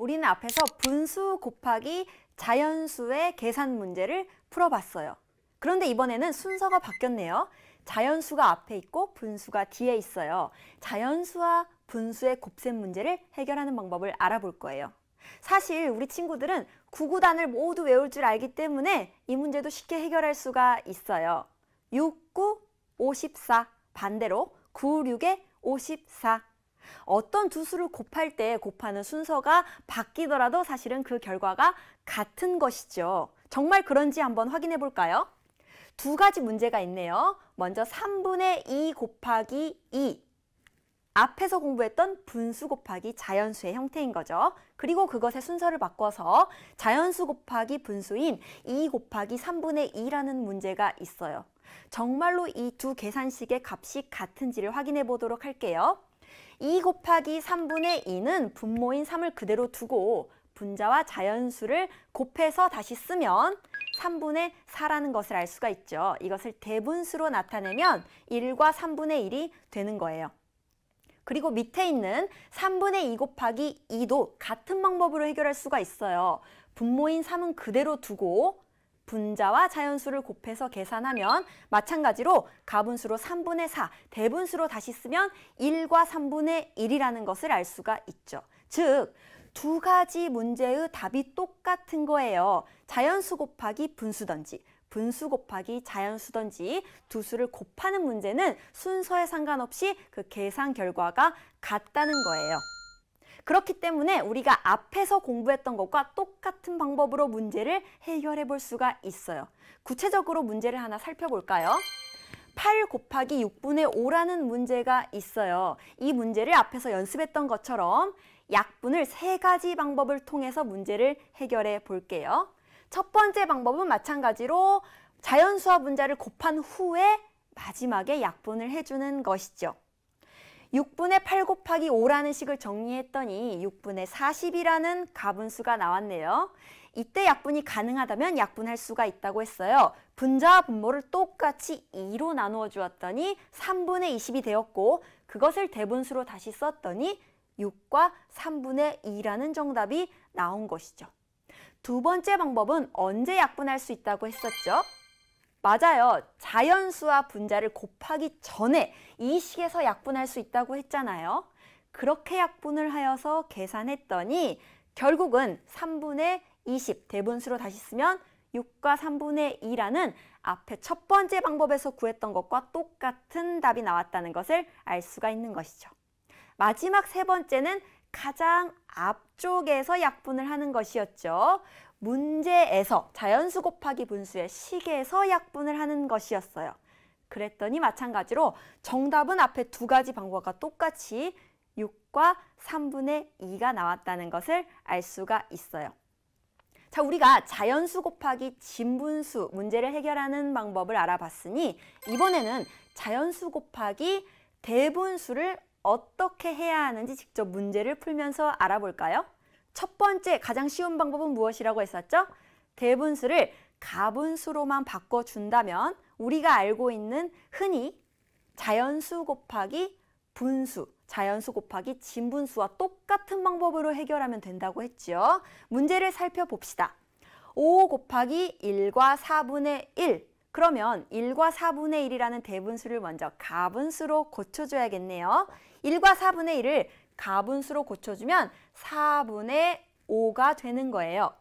우리는 앞에서 분수 곱하기 자연수의 계산 문제를 풀어봤어요. 그런데 이번에는 순서가 바뀌었네요. 자연수가 앞에 있고 분수가 뒤에 있어요. 자연수와 분수의 곱셈 문제를 해결하는 방법을 알아볼 거예요. 사실 우리 친구들은 9구단을 모두 외울 줄 알기 때문에 이 문제도 쉽게 해결할 수가 있어요. 6, 9, 54. 반대로 9, 6에 54. 어떤 두 수를 곱할 때 곱하는 순서가 바뀌더라도 사실은 그 결과가 같은 것이죠. 정말 그런지 한번 확인해 볼까요? 두 가지 문제가 있네요. 먼저 3분의 2 곱하기 2. 앞에서 공부했던 분수 곱하기 자연수의 형태인 거죠. 그리고 그것의 순서를 바꿔서 자연수 곱하기 분수인 2 곱하기 3분의 2라는 문제가 있어요. 정말로 이 두 계산식의 값이 같은지를 확인해 보도록 할게요. 2 곱하기 3분의 2는 분모인 3을 그대로 두고 분자와 자연수를 곱해서 다시 쓰면 3분의 4라는 것을 알 수가 있죠. 이것을 대분수로 나타내면 1과 3분의 1이 되는 거예요. 그리고 밑에 있는 3분의 2 곱하기 2도 같은 방법으로 해결할 수가 있어요. 분모인 3은 그대로 두고 분자와 자연수를 곱해서 계산하면 마찬가지로 가분수로 3분의 4, 대분수로 다시 쓰면 1과 3분의 1이라는 것을 알 수가 있죠. 즉, 두 가지 문제의 답이 똑같은 거예요. 자연수 곱하기 분수든지 분수 곱하기 자연수든지 두 수를 곱하는 문제는 순서에 상관없이 그 계산 결과가 같다는 거예요. 그렇기 때문에 우리가 앞에서 공부했던 것과 똑같은 방법으로 문제를 해결해 볼 수가 있어요. 구체적으로 문제를 하나 살펴볼까요? 8 곱하기 6분의 5라는 문제가 있어요. 이 문제를 앞에서 연습했던 것처럼 약분을 세 가지 방법을 통해서 문제를 해결해 볼게요. 첫 번째 방법은 마찬가지로 자연수와 분자를 곱한 후에 마지막에 약분을 해주는 것이죠. 6분의 8 곱하기 5라는 식을 정리했더니 6분의 40이라는 가분수가 나왔네요. 이때 약분이 가능하다면 약분할 수가 있다고 했어요. 분자와 분모를 똑같이 2로 나누어 주었더니 3분의 20이 되었고 그것을 대분수로 다시 썼더니 6과 3분의 2라는 정답이 나온 것이죠. 두 번째 방법은 언제 약분할 수 있다고 했었죠? 맞아요. 자연수와 분자를 곱하기 전에 이 식에서 약분할 수 있다고 했잖아요. 그렇게 약분을 하여서 계산했더니 결국은 3분의 20 대분수로 다시 쓰면 6과 3분의 2라는 앞에 첫 번째 방법에서 구했던 것과 똑같은 답이 나왔다는 것을 알 수가 있는 것이죠. 마지막 세 번째는 가장 앞쪽에서 약분을 하는 것이었죠. 문제에서 자연수 곱하기 분수의 식에서 약분을 하는 것이었어요. 그랬더니 마찬가지로 정답은 앞에 두 가지 방법과 똑같이 6과 3분의 2가 나왔다는 것을 알 수가 있어요. 자, 우리가 자연수 곱하기 진분수 문제를 해결하는 방법을 알아봤으니 이번에는 자연수 곱하기 대분수를 어떻게 해야 하는지 직접 문제를 풀면서 알아볼까요? 첫 번째 가장 쉬운 방법은 무엇이라고 했었죠? 대분수를 가분수로만 바꿔준다면 우리가 알고 있는 흔히 자연수 곱하기 분수, 자연수 곱하기 진분수와 똑같은 방법으로 해결하면 된다고 했죠. 문제를 살펴봅시다. 5 곱하기 1과 4분의 1. 그러면 1과 4분의 1이라는 대분수를 먼저 가분수로 고쳐줘야겠네요. 1과 4분의 1을 가분수로 고쳐주면 4분의 5가 되는 거예요.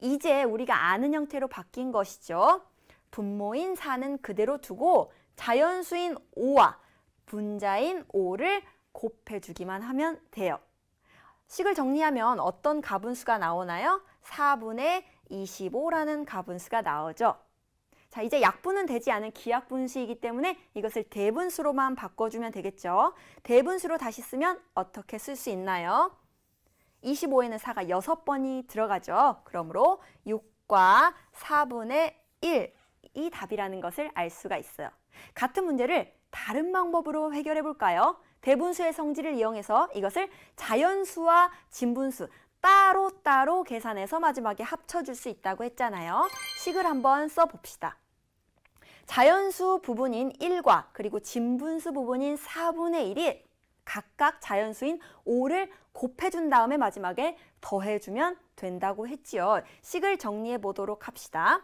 이제 우리가 아는 형태로 바뀐 것이죠. 분모인 4는 그대로 두고 자연수인 5와 분자인 5를 곱해주기만 하면 돼요. 식을 정리하면 어떤 가분수가 나오나요? 4분의 25라는 가분수가 나오죠. 자, 이제 약분은 되지 않은 기약분수이기 때문에 이것을 대분수로만 바꿔주면 되겠죠. 대분수로 다시 쓰면 어떻게 쓸 수 있나요? 25에는 4가 6번이 들어가죠. 그러므로 6과 4분의 1이 답이라는 것을 알 수가 있어요. 같은 문제를 다른 방법으로 해결해 볼까요? 대분수의 성질을 이용해서 이것을 자연수와 진분수 따로따로 계산해서 마지막에 합쳐줄 수 있다고 했잖아요. 식을 한번 써봅시다. 자연수 부분인 1과 그리고 진분수 부분인 4분의 1이 각각 자연수인 5를 곱해준 다음에 마지막에 더해주면 된다고 했지요. 식을 정리해 보도록 합시다.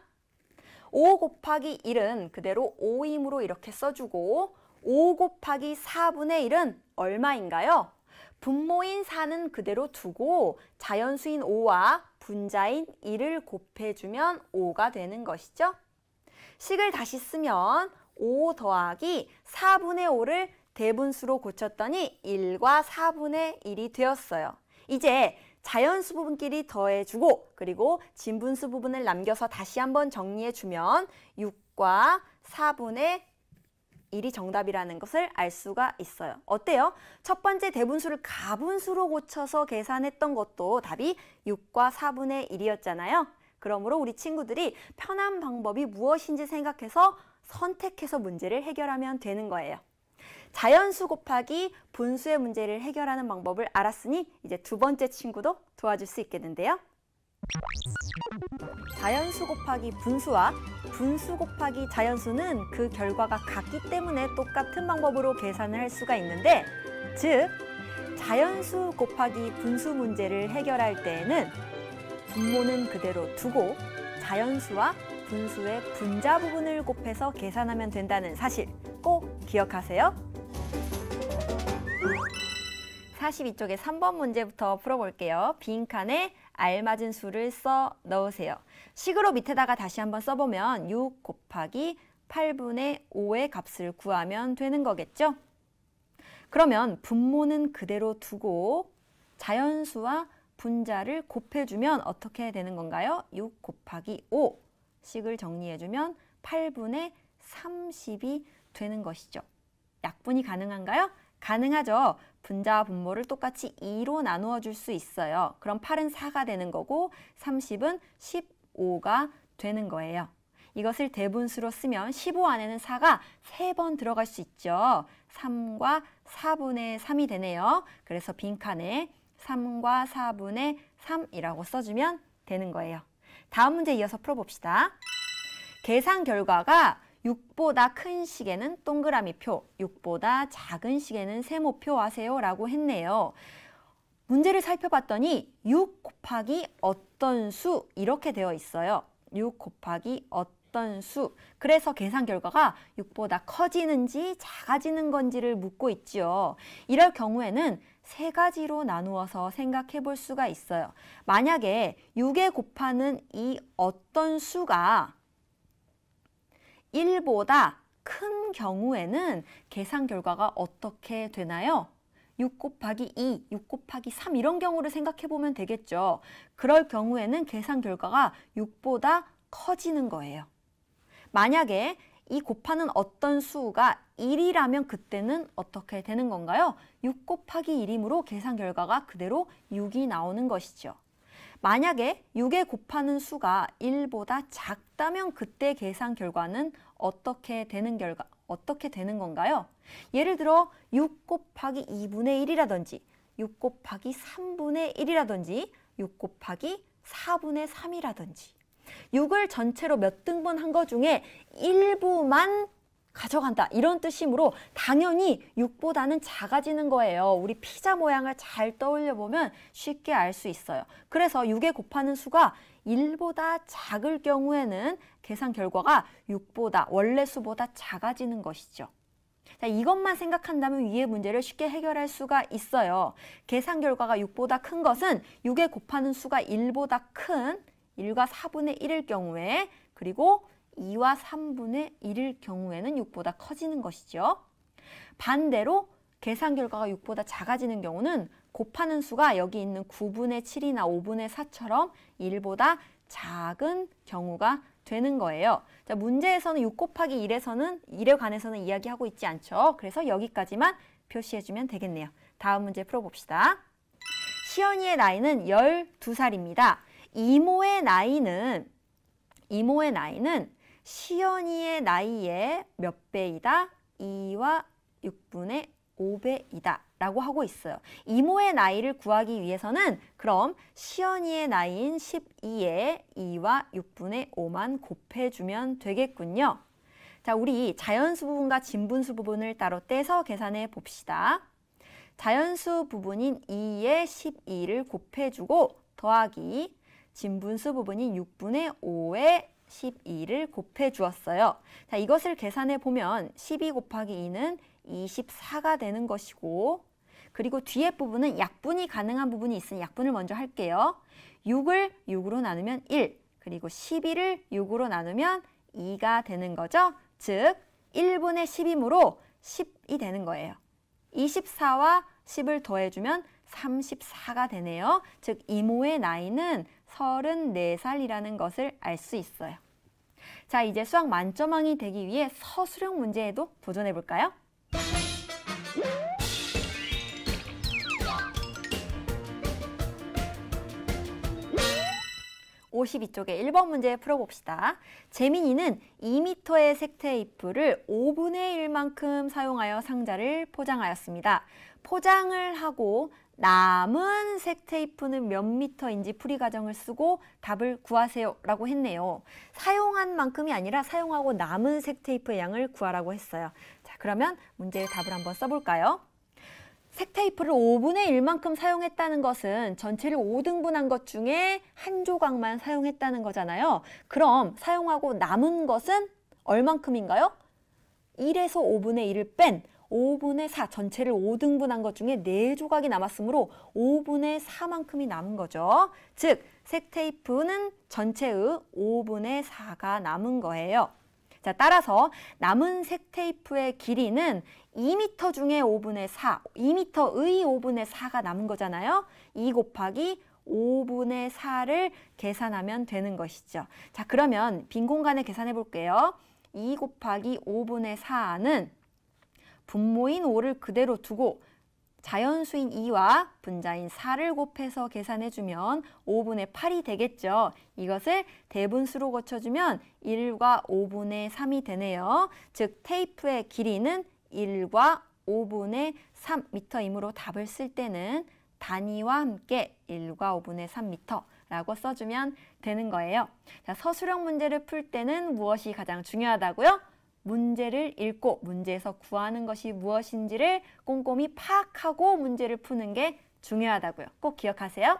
5 곱하기 1은 그대로 5임으로 이렇게 써주고 5 곱하기 4분의 1은 얼마인가요? 분모인 4는 그대로 두고 자연수인 5와 분자인 1을 곱해주면 5가 되는 것이죠. 식을 다시 쓰면 5 더하기 4분의 5를 대분수로 고쳤더니 1과 4분의 1이 되었어요. 이제 자연수 부분끼리 더해주고 그리고 진분수 부분을 남겨서 다시 한번 정리해주면 6과 4분의 1이 정답이라는 것을 알 수가 있어요. 어때요? 첫 번째 대분수를 가분수로 고쳐서 계산했던 것도 답이 6과 4분의 1이었잖아요. 그러므로 우리 친구들이 편한 방법이 무엇인지 생각해서 선택해서 문제를 해결하면 되는 거예요. 자연수 곱하기 분수의 문제를 해결하는 방법을 알았으니 이제 두 번째 친구도 도와줄 수 있겠는데요. 자연수 곱하기 분수와 분수 곱하기 자연수는 그 결과가 같기 때문에 똑같은 방법으로 계산을 할 수가 있는데, 즉 자연수 곱하기 분수 문제를 해결할 때에는 분모는 그대로 두고 자연수와 분수의 분자 부분을 곱해서 계산하면 된다는 사실 꼭 기억하세요. 42쪽의 3번 문제부터 풀어볼게요. 빈칸에 알맞은 수를 써 넣으세요. 식으로 밑에다가 다시 한번 써보면 6 곱하기 8분의 5의 값을 구하면 되는 거겠죠? 그러면 분모는 그대로 두고 자연수와 분자를 곱해주면 어떻게 되는 건가요? 6 곱하기 5. 식을 정리해주면 8분의 30이 되는 것이죠. 약분이 가능한가요? 가능하죠. 분자와 분모를 똑같이 2로 나누어 줄 수 있어요. 그럼 8은 4가 되는 거고 30은 15가 되는 거예요. 이것을 대분수로 쓰면 15 안에는 4가 3번 들어갈 수 있죠. 3과 4분의 3이 되네요. 그래서 빈칸에 3과 4분의 3이라고 써주면 되는 거예요. 다음 문제 이어서 풀어봅시다. 계산 결과가 6보다 큰 식에는 동그라미 표, 6보다 작은 식에는 세모표 하세요 라고 했네요. 문제를 살펴봤더니 6 곱하기 어떤 수 이렇게 되어 있어요. 6 곱하기 어떤 수. 그래서 계산 결과가 6보다 커지는지 작아지는 건지를 묻고 있지요. 이럴 경우에는 세 가지로 나누어서 생각해 볼 수가 있어요. 만약에 6에 곱하는 이 어떤 수가 1보다 큰 경우에는 계산 결과가 어떻게 되나요? 6 곱하기 2, 6 곱하기 3 이런 경우를 생각해 보면 되겠죠. 그럴 경우에는 계산 결과가 6보다 커지는 거예요. 만약에 이 곱하는 어떤 수가 1이라면 그때는 어떻게 되는 건가요? 6 곱하기 1이므로 계산 결과가 그대로 6이 나오는 것이죠. 만약에 6에 곱하는 수가 1보다 작다면 그때 계산 결과는 어떻게 되는 건가요? 예를 들어 6 곱하기 2분의 1이라든지 6 곱하기 3분의 1이라든지 6 곱하기 4분의 3이라든지 6을 전체로 몇 등분한 것 중에 일부만 가져간다 이런 뜻이므로 당연히 6보다는 작아지는 거예요. 우리 피자 모양을 잘 떠올려 보면 쉽게 알 수 있어요. 그래서 6에 곱하는 수가 1보다 작을 경우에는 계산 결과가 6보다 원래 수보다 작아지는 것이죠. 자, 이것만 생각한다면 위의 문제를 쉽게 해결할 수가 있어요. 계산 결과가 6보다 큰 것은 6에 곱하는 수가 1보다 큰 1과 4분의 1일 경우에 그리고 2와 3분의 1일 경우에는 6보다 커지는 것이죠. 반대로 계산 결과가 6보다 작아지는 경우는 곱하는 수가 여기 있는 9분의 7이나 5분의 4처럼 1보다 작은 경우가 되는 거예요. 자, 문제에서는 6 곱하기 1에 관해서는 이야기하고 있지 않죠. 그래서 여기까지만 표시해주면 되겠네요. 다음 문제 풀어봅시다. 시연이의 나이는 12살입니다. 이모의 나이는 시연이의 나이의 몇 배이다? 2와 6분의 5배이다 라고 하고 있어요. 이모의 나이를 구하기 위해서는 그럼 시연이의 나이인 12에 2와 6분의 5만 곱해주면 되겠군요. 자, 우리 자연수 부분과 진분수 부분을 따로 떼서 계산해 봅시다. 자연수 부분인 2에 12를 곱해주고 더하기 진분수 부분인 6분의 5에 12를 곱해주었어요. 자, 이것을 계산해 보면 12 곱하기 2는 24가 되는 것이고, 그리고 뒤에 부분은 약분이 가능한 부분이 있으니 약분을 먼저 할게요. 6을 6으로 나누면 1, 그리고 12를 6으로 나누면 2가 되는 거죠. 즉 1분의 10이므로 10이 되는 거예요. 24와 10을 더해주면 34가 되네요. 즉 이모의 나이는 34살이라는 것을 알 수 있어요. 자, 이제 수학 만점왕이 되기 위해 서술형 문제에도 도전해 볼까요? 52쪽의 1번 문제 풀어봅시다. 재민이는 2m의 색테이프를 5분의 1만큼 사용하여 상자를 포장하였습니다. 포장을 하고 남은 색테이프는 몇 미터인지 풀이 과정을 쓰고 답을 구하세요 라고 했네요. 사용한 만큼이 아니라 사용하고 남은 색테이프의 양을 구하라고 했어요. 자, 그러면 문제의 답을 한번 써볼까요? 색테이프를 5분의 1만큼 사용했다는 것은 전체를 5등분한 것 중에 한 조각만 사용했다는 거잖아요. 그럼 사용하고 남은 것은 얼만큼인가요? 1에서 5분의 1을 뺀 5분의 4, 전체를 5등분한 것 중에 4조각이 남았으므로 5분의 4만큼이 남은 거죠. 즉, 색테이프는 전체의 5분의 4가 남은 거예요. 자, 따라서 남은 색테이프의 길이는 2m 중에 5분의 4, 2m의 5분의 4가 남은 거잖아요. 2 곱하기 5분의 4를 계산하면 되는 것이죠. 자, 그러면 빈 공간을 계산해 볼게요. 2 곱하기 5분의 4는 분모인 5를 그대로 두고 자연수인 2와 분자인 4를 곱해서 계산해주면 5분의 8이 되겠죠. 이것을 대분수로 고쳐주면 1과 5분의 3이 되네요. 즉 테이프의 길이는 1과 5분의 3m이므로 답을 쓸 때는 단위와 함께 1과 5분의 3m라고 써주면 되는 거예요. 자, 서술형 문제를 풀 때는 무엇이 가장 중요하다고요? 문제를 읽고 문제에서 구하는 것이 무엇인지를 꼼꼼히 파악하고 문제를 푸는 게 중요하다고요. 꼭 기억하세요.